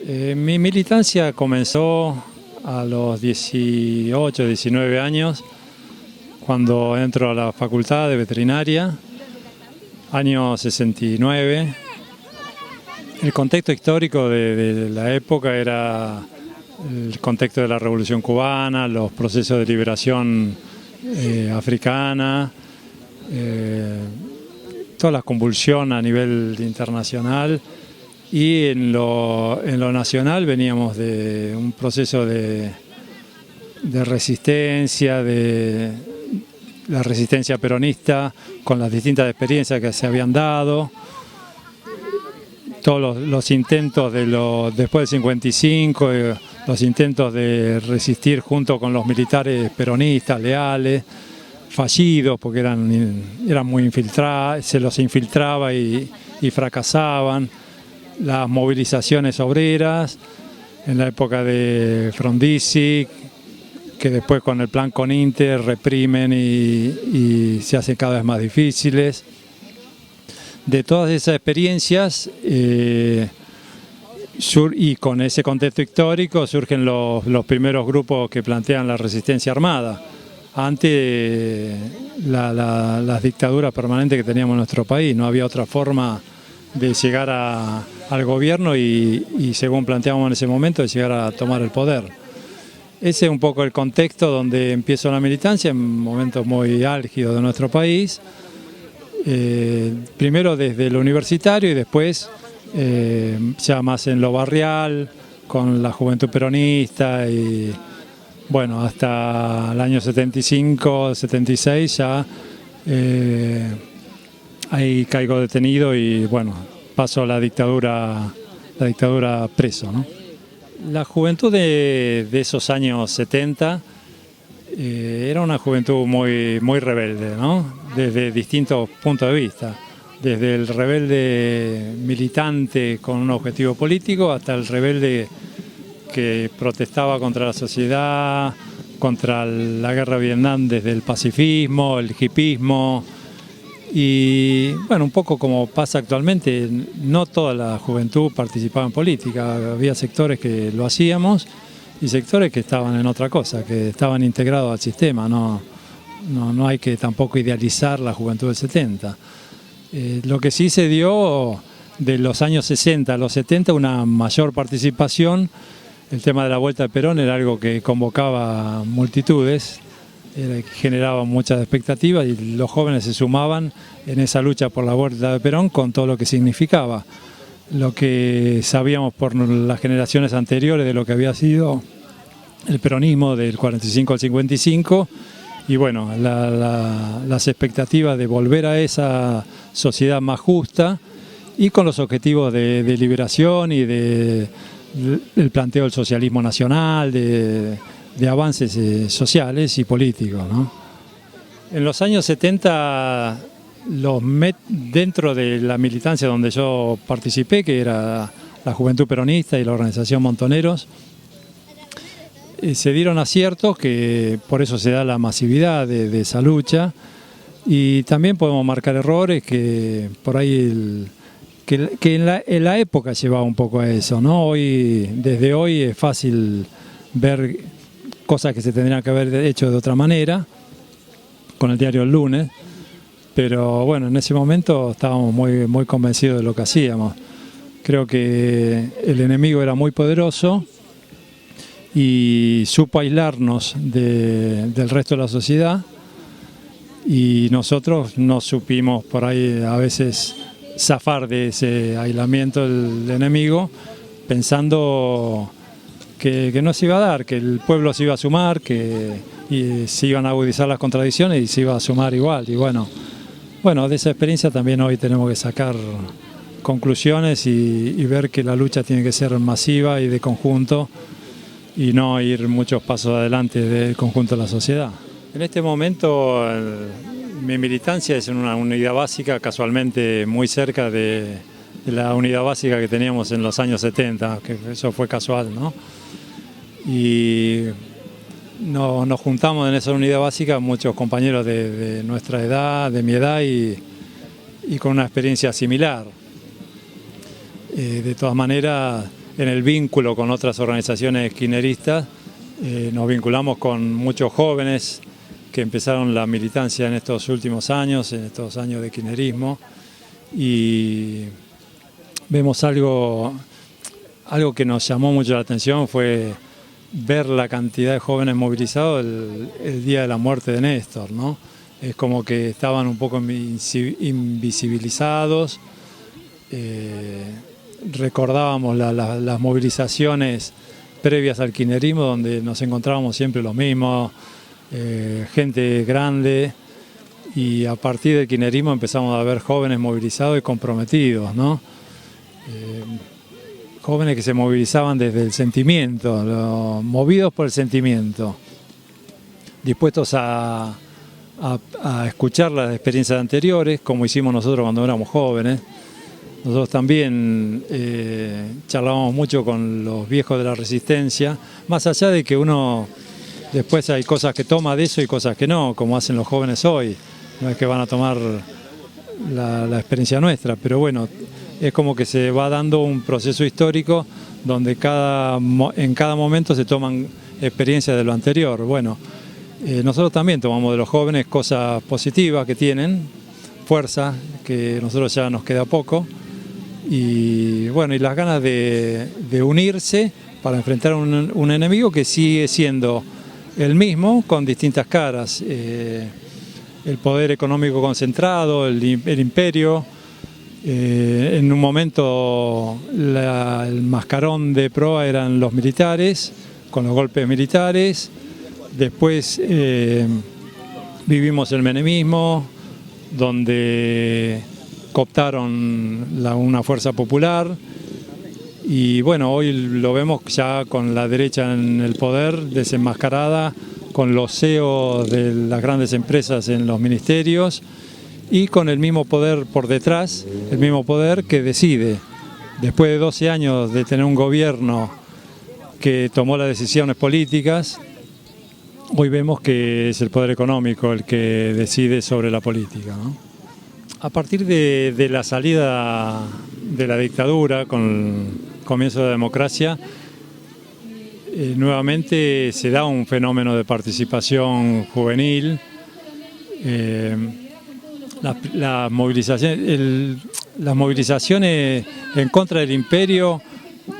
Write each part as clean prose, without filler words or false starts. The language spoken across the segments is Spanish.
Mi militancia comenzó a los 18, 19 años, cuando entro a la facultad de veterinaria, año 69. El contexto histórico de la época era el contexto de la Revolución Cubana, los procesos de liberación africana, toda la convulsión a nivel internacional, y en lo nacional veníamos de un proceso de resistencia, de la resistencia peronista, con las distintas experiencias que se habían dado, todos los intentos después del 55, los intentos de resistir junto con los militares peronistas leales, fallidos porque eran muy infiltrados, se los infiltraba y fracasaban. Las movilizaciones obreras en la época de Frondizi, que después con el plan Coninter reprimen y se hacen cada vez más difíciles. De todas esas experiencias y con ese contexto histórico surgen los primeros grupos que plantean la resistencia armada ante las dictaduras permanentes que teníamos en nuestro país. No había otra forma de llegar al gobierno y según planteábamos en ese momento, de llegar a tomar el poder. Ese es un poco el contexto donde empiezo la militancia, en momentos muy álgidos de nuestro país. Primero desde lo universitario y después ya más en lo barrial, con la juventud peronista, y bueno, hasta el año 75, 76 ya ahí caigo detenido y bueno, paso a la dictadura preso, ¿no? La juventud de esos años 70 era una juventud muy rebelde, ¿no? Desde distintos puntos de vista, desde el rebelde militante con un objetivo político hasta el rebelde que protestaba contra la sociedad, contra la guerra de Vietnam desde el pacifismo, el hipismo. Y bueno, un poco como pasa actualmente, no toda la juventud participaba en política, había sectores que lo hacíamos y sectores que estaban en otra cosa, que estaban integrados al sistema. No hay que tampoco idealizar la juventud del 70. Lo que sí se dio de los años 60 a los 70, una mayor participación. El tema de la Vuelta de Perón era algo que convocaba multitudes, generaba muchas expectativas y los jóvenes se sumaban en esa lucha por la Vuelta de Perón con todo lo que significaba. Lo que sabíamos por las generaciones anteriores de lo que había sido el peronismo del 45 al 55, y bueno, las expectativas de volver a esa sociedad más justa y con los objetivos de liberación y del planteo del socialismo nacional, de avances sociales y políticos, ¿no? En los años 70, dentro de la militancia donde yo participé, que era la Juventud Peronista y la organización Montoneros, se dieron aciertos, que por eso se da la masividad de esa lucha, y también podemos marcar errores que por ahí que en la época llevaba un poco a eso, ¿no? Desde hoy es fácil ver cosas que se tendrían que haber hecho de otra manera, con el diario El Lunes, pero bueno, en ese momento estábamos muy convencidos de lo que hacíamos. Creo que el enemigo era muy poderoso y supo aislarnos del resto de la sociedad, y nosotros no supimos por ahí a veces zafar de ese aislamiento del enemigo, pensando que no se iba a dar, que el pueblo se iba a sumar, y se iban a agudizar las contradicciones y se iba a sumar igual. Y bueno, de esa experiencia también hoy tenemos que sacar conclusiones y ver que la lucha tiene que ser masiva y de conjunto, y no ir muchos pasos adelante del conjunto de la sociedad. En este momento mi militancia es en una unidad básica, casualmente muy cerca de la unidad básica que teníamos en los años 70, que eso fue casual, ¿no? Y nos juntamos en esa unidad básica muchos compañeros de nuestra edad, de mi edad, y con una experiencia similar. De todas maneras, en el vínculo con otras organizaciones kirchneristas. Nos vinculamos con muchos jóvenes que empezaron la militancia en estos últimos años, en estos años de kirchnerismo, y vemos algo que nos llamó mucho la atención, fue ver la cantidad de jóvenes movilizados el día de la muerte de Néstor, ¿no? Es como que estaban un poco invisibilizados. Recordábamos las movilizaciones previas al kirchnerismo, donde nos encontrábamos siempre los mismos, gente grande, y a partir del kirchnerismo empezamos a ver jóvenes movilizados y comprometidos, ¿no? Jóvenes que se movilizaban desde el sentimiento, movidos por el sentimiento, dispuestos a escuchar las experiencias anteriores, como hicimos nosotros cuando éramos jóvenes. Nosotros también charlábamos mucho con los viejos de la resistencia, más allá de que uno después hay cosas que toma de eso y cosas que no, como hacen los jóvenes hoy. No es que van a tomar la experiencia nuestra, pero bueno, es como que se va dando un proceso histórico donde en cada momento se toman experiencias de lo anterior. Bueno, nosotros también tomamos de los jóvenes cosas positivas que tienen, fuerza, que a nosotros ya nos queda poco, y bueno, y las ganas de unirse para enfrentar un enemigo que sigue siendo el mismo, con distintas caras. El poder económico concentrado, el imperio. En un momento el mascarón de proa eran los militares, con los golpes militares. Después vivimos el menemismo, donde cooptaron una fuerza popular, y bueno, hoy lo vemos ya con la derecha en el poder, desenmascarada, con los CEOs de las grandes empresas en los ministerios, y con el mismo poder por detrás, el mismo poder que decide. Después de 12 años de tener un gobierno que tomó las decisiones políticas, hoy vemos que es el poder económico el que decide sobre la política, ¿no? A partir de la salida de la dictadura, con el comienzo de la democracia, nuevamente se da un fenómeno de participación juvenil. Las movilizaciones en contra del imperio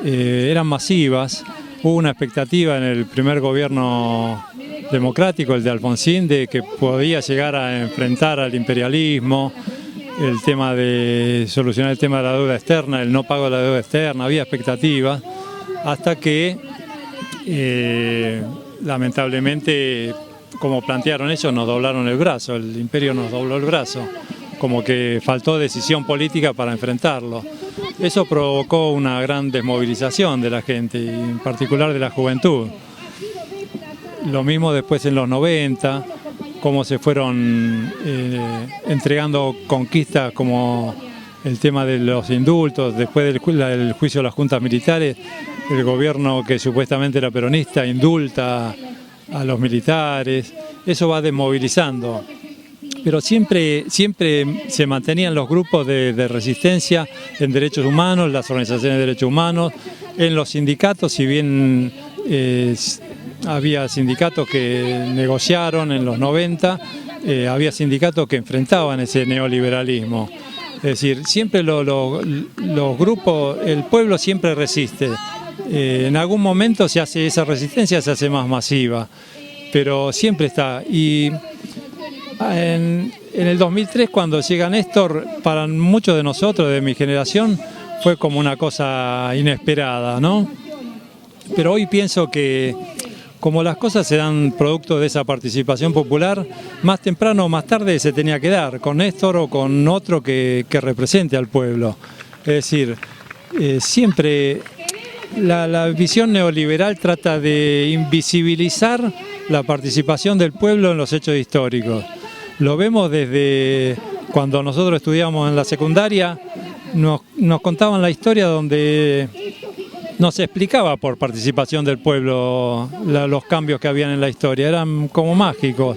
eran masivas. Hubo una expectativa en el primer gobierno democrático, el de Alfonsín, de que podía llegar a enfrentar al imperialismo, el tema de solucionar el tema de la deuda externa, el no pago de la deuda externa. Había expectativas, hasta que lamentablemente, como plantearon ellos, nos doblaron el brazo, el imperio nos dobló el brazo, como que faltó decisión política para enfrentarlo. Eso provocó una gran desmovilización de la gente, y en particular de la juventud. Lo mismo después en los 90, cómo se fueron entregando conquistas como el tema de los indultos. Después del juicio de las juntas militares, el gobierno que supuestamente era peronista indulta a los militares. Eso va desmovilizando, pero siempre se mantenían los grupos de resistencia en derechos humanos, las organizaciones de derechos humanos, en los sindicatos. Si bien había sindicatos que negociaron en los 90, había sindicatos que enfrentaban ese neoliberalismo. Es decir, siempre los grupos, el pueblo siempre resiste. En algún momento esa resistencia se hace más masiva, pero siempre está. Y en el 2003, cuando llega Néstor, para muchos de nosotros, de mi generación, fue como una cosa inesperada, ¿no? Pero hoy pienso que, como las cosas se dan producto de esa participación popular, más temprano o más tarde se tenía que dar, con Néstor o con otro que represente al pueblo. Es decir, siempre la visión neoliberal trata de invisibilizar la participación del pueblo en los hechos históricos. Lo vemos desde cuando nosotros estudiamos en la secundaria, nos contaban la historia donde no se explicaba por participación del pueblo los cambios que habían en la historia, eran como mágicos.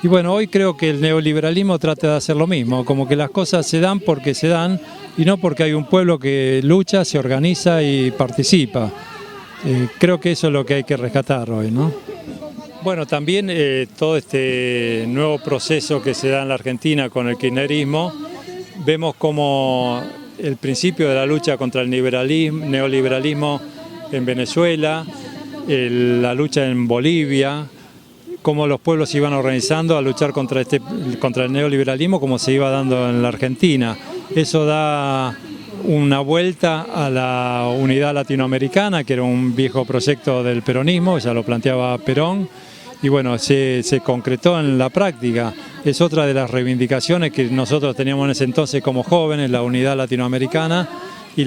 Y bueno, hoy creo que el neoliberalismo trata de hacer lo mismo, como que las cosas se dan porque se dan y no porque hay un pueblo que lucha, se organiza y participa. Creo que eso es lo que hay que rescatar hoy, ¿no? Bueno, también todo este nuevo proceso que se da en la Argentina con el kirchnerismo, vemos como el principio de la lucha contra el neoliberalismo en Venezuela, la lucha en Bolivia, cómo los pueblos se iban organizando a luchar contra el neoliberalismo, como se iba dando en la Argentina. Eso da una vuelta a la unidad latinoamericana, que era un viejo proyecto del peronismo, ya lo planteaba Perón, y bueno, se concretó en la práctica. Es otra de las reivindicaciones que nosotros teníamos en ese entonces como jóvenes, la unidad latinoamericana, y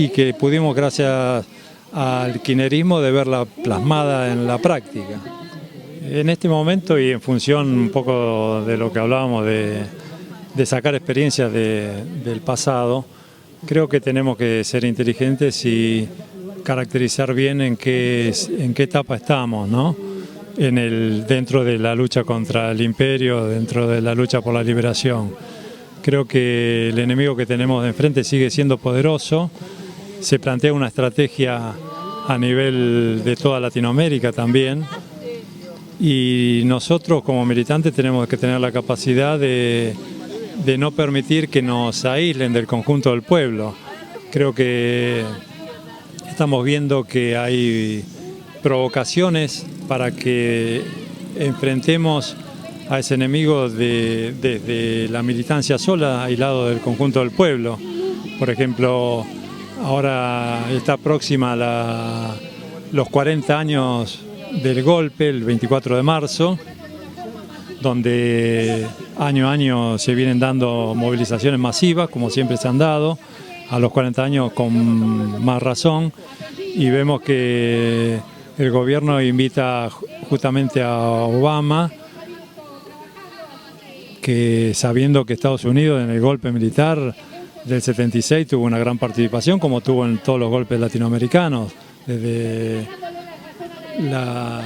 que pudimos, gracias al kirchnerismo, de verla plasmada en la práctica. En este momento, y en función un poco de lo que hablábamos de sacar experiencias del pasado, creo que tenemos que ser inteligentes y caracterizar bien en qué etapa estamos, ¿no? Dentro de la lucha contra el imperio, dentro de la lucha por la liberación. Creo que el enemigo que tenemos de enfrente sigue siendo poderoso. Se plantea una estrategia a nivel de toda Latinoamérica también. Y nosotros como militantes tenemos que tener la capacidad de no permitir que nos aíslen del conjunto del pueblo. Creo que estamos viendo que hay provocaciones para que enfrentemos a ese enemigo desde la militancia sola, aislado del conjunto del pueblo. Por ejemplo, ahora está próxima los 40 años del golpe, el 24 de marzo, donde año a año se vienen dando movilizaciones masivas, como siempre se han dado, a los 40 años con más razón, y vemos que el gobierno invita justamente a Obama, que sabiendo que Estados Unidos en el golpe militar del 76 tuvo una gran participación, como tuvo en todos los golpes latinoamericanos, desde la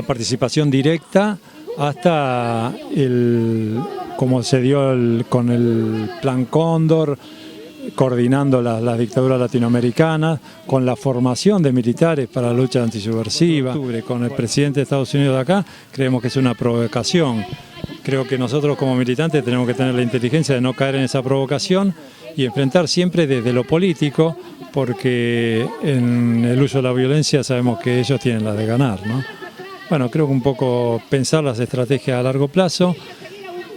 participación directa hasta como se dio con el Plan Cóndor, coordinando las dictaduras latinoamericanas, con la formación de militares para la lucha antisubversiva. Con el presidente de Estados Unidos de acá, creemos que es una provocación. Creo que nosotros como militantes tenemos que tener la inteligencia de no caer en esa provocación y enfrentar siempre desde lo político, porque en el uso de la violencia sabemos que ellos tienen la de ganar, ¿no? Bueno, creo que un poco pensar las estrategias a largo plazo,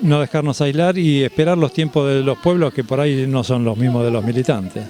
no dejarnos aislar y esperar los tiempos de los pueblos, que por ahí no son los mismos de los militantes.